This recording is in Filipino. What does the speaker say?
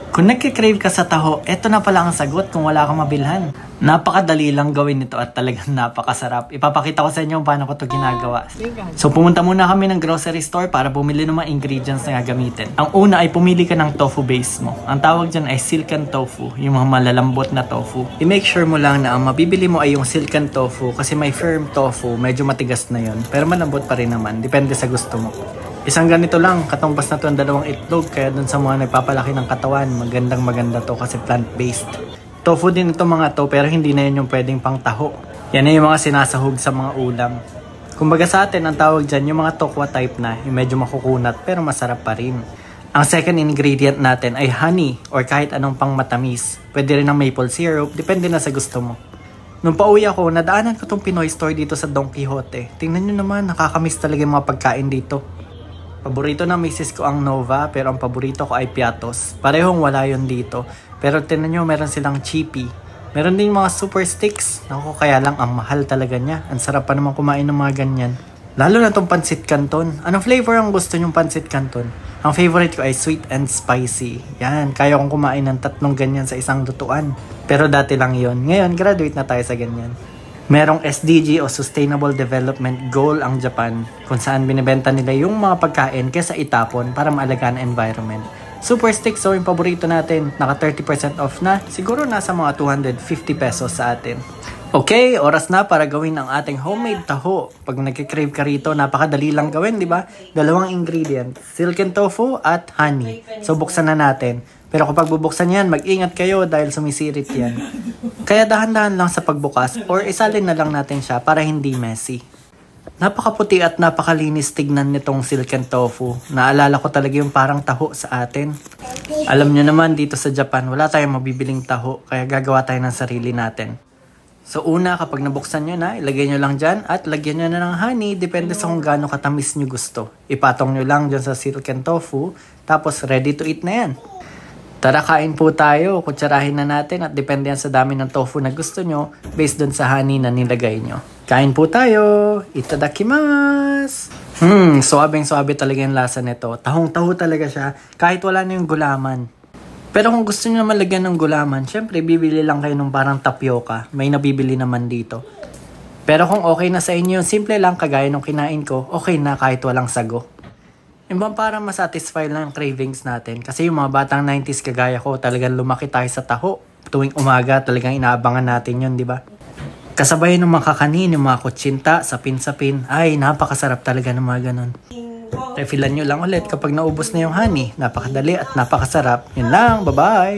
Kung nagkikrave ka sa taho, eto na pala ang sagot kung wala kang mabilhan. Napakadali lang gawin ito at talagang napakasarap. Ipapakita ko sa inyo paano ko ito ginagawa. So pumunta muna kami ng grocery store para bumili ng mga ingredients na gagamitin. Ang una ay pumili ka ng tofu base mo. Ang tawag dyan ay silken tofu, yung mga malalambot na tofu. I-make sure mo lang na ang mabibili mo ay yung silken tofu kasi may firm tofu, medyo matigas na yon. Pero malambot pa rin naman, depende sa gusto mo. Isang ganito lang, katumbas na to ang 2 itlog, kaya dun sa mga nagpapalaki ng katawan, maganda to kasi plant-based. Tofu din ito mga to, pero hindi na yun yung pwedeng pang taho. Yan na yung mga sinasahog sa mga ulam. Kumbaga sa atin, ang tawag dyan yung mga tokwa type na, yung medyo makukunat pero masarap pa rin. Ang second ingredient natin ay honey or kahit anong pang matamis. Pwede rin ng maple syrup, depende na sa gusto mo. Nung pauwi ako, nadaanan ko tong Pinoy store dito sa Don Quixote. Tingnan nyo naman, nakakamiss talaga yung mga pagkain dito. Paborito ng misis ko ang Nova, pero ang paborito ko ay Piatos. Parehong wala yun dito. Pero tingnan nyo, meron silang chippy. Meron din mga super sticks. Naku, kaya lang ang mahal talaga niya. Ang sarap pa naman kumain ng mga ganyan. Lalo na tong pancit canton. Anong flavor ang gusto nyong pancit canton? Ang favorite ko ay sweet and spicy. Yan, kaya kong kumain ng 3 ganyan sa isang lutuan. Pero dati lang yon. Ngayon, graduate na tayo sa ganyan. Merong SDG o Sustainable Development Goal ang Japan kung saan binibenta nila yung mga pagkain kesa itapon para maalagaan ang environment. Super Stick, so yung paborito natin, naka 30% off na, siguro nasa mga 250 pesos sa atin. Okay, oras na para gawin ang ating homemade taho. Pag nagkikrave ka rito, napakadali lang gawin, di ba? 2 ingredient, silken tofu at honey. So buksan na natin. Pero kapag bubuksan yan, mag-ingat kayo dahil sumisirit yan. Kaya dahan-dahan lang sa pagbukas or isalin na lang natin siya para hindi messy. Napakaputi at napakalinis tignan nitong silken tofu. Naalala ko talaga yung parang taho sa atin. Alam nyo naman dito sa Japan, wala tayong mabibiling taho kaya gagawa tayo ng sarili natin. So una, kapag nabuksan nyo na, ilagay nyo lang dyan at lagyan nyo na ng honey, depende sa kung gaano katamis nyo gusto. Ipatong nyo lang dyan sa silken tofu, tapos ready to eat na yan. Tara, kain po tayo. Kutsarahin na natin at depende yan sa dami ng tofu na gusto nyo based dun sa honey na nilagay nyo. Kain po tayo! Itadakimasu! Suabing-suabe talaga yung lasa nito. Tahong-taho talaga siya kahit wala na yung gulaman. Pero kung gusto nyo naman lagyan ng gulaman, syempre bibili lang kayo ng parang tapioca. May nabibili naman dito. Pero kung okay na sa inyo, simple lang kagaya nung kinain ko, okay na kahit walang sago. Ibang parang masatisfy lang ang cravings natin. Kasi yung mga batang 90s kagaya ko, talagang lumaki tayo sa taho. Tuwing umaga, talagang inaabangan natin yun, di ba? Kasabay ng mga kakanin, yung mga kutsinta, sapin-sapin. Ay, napakasarap talaga ng mga ganun. Refilan nyo lang ulit kapag naubos na yung honey. Napakadali at napakasarap. Yun lang, bye-bye!